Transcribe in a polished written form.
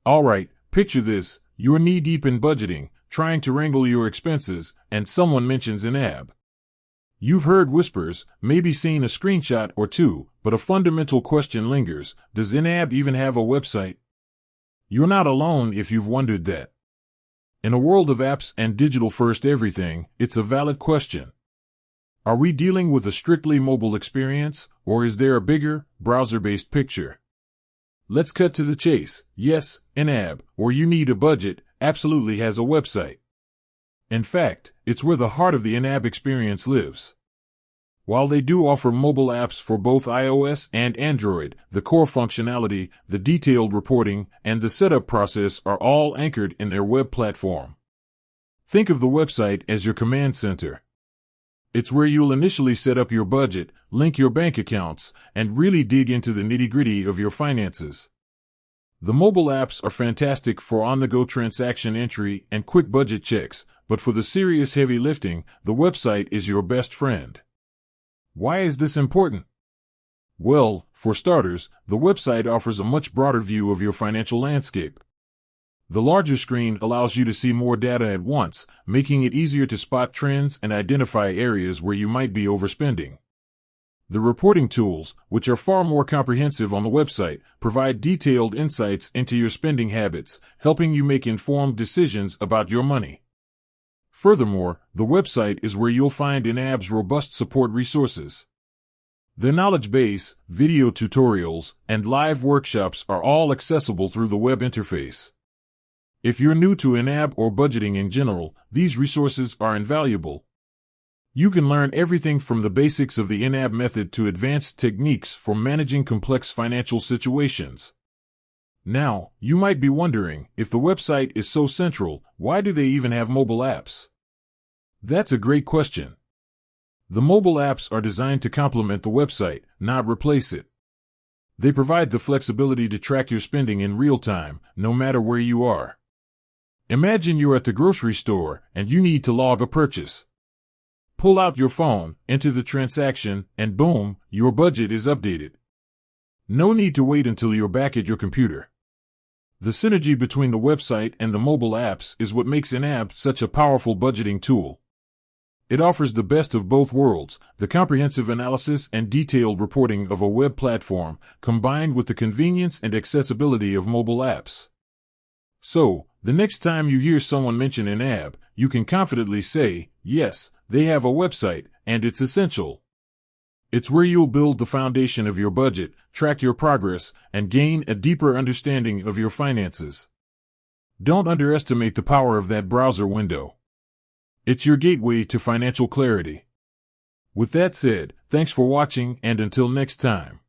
Alright, picture this, you're knee-deep in budgeting, trying to wrangle your expenses, and someone mentions YNAB. You've heard whispers, maybe seen a screenshot or two, but a fundamental question lingers: does YNAB even have a website? You're not alone if you've wondered that. In a world of apps and digital-first everything, it's a valid question. Are we dealing with a strictly mobile experience, or is there a bigger, browser-based picture? Let's cut to the chase. Yes, YNAB, or You Need a Budget, absolutely has a website. In fact, it's where the heart of the YNAB experience lives. While they do offer mobile apps for both iOS and Android, the core functionality, the detailed reporting, and the setup process are all anchored in their web platform. Think of the website as your command center. It's where you'll initially set up your budget, link your bank accounts, and really dig into the nitty-gritty of your finances. The mobile apps are fantastic for on-the-go transaction entry and quick budget checks, but for the serious heavy lifting, the website is your best friend. Why is this important? Well, for starters, the website offers a much broader view of your financial landscape. The larger screen allows you to see more data at once, making it easier to spot trends and identify areas where you might be overspending. The reporting tools, which are far more comprehensive on the website, provide detailed insights into your spending habits, helping you make informed decisions about your money. Furthermore, the website is where you'll find YNAB's robust support resources. Their knowledge base, video tutorials, and live workshops are all accessible through the web interface. If you're new to YNAB or budgeting in general, these resources are invaluable. You can learn everything from the basics of the YNAB method to advanced techniques for managing complex financial situations. Now, you might be wondering, if the website is so central, why do they even have mobile apps? That's a great question. The mobile apps are designed to complement the website, not replace it. They provide the flexibility to track your spending in real time, no matter where you are. Imagine you're at the grocery store and you need to log a purchase. Pull out your phone, enter the transaction, and boom, your budget is updated. No need to wait until you're back at your computer. The synergy between the website and the mobile apps is what makes YNAB such a powerful budgeting tool. It offers the best of both worlds, the comprehensive analysis and detailed reporting of a web platform, combined with the convenience and accessibility of mobile apps. So, the next time you hear someone mention YNAB, you can confidently say, yes, they have a website, and it's essential. It's where you'll build the foundation of your budget, track your progress, and gain a deeper understanding of your finances. Don't underestimate the power of that browser window. It's your gateway to financial clarity. With that said, thanks for watching, and until next time.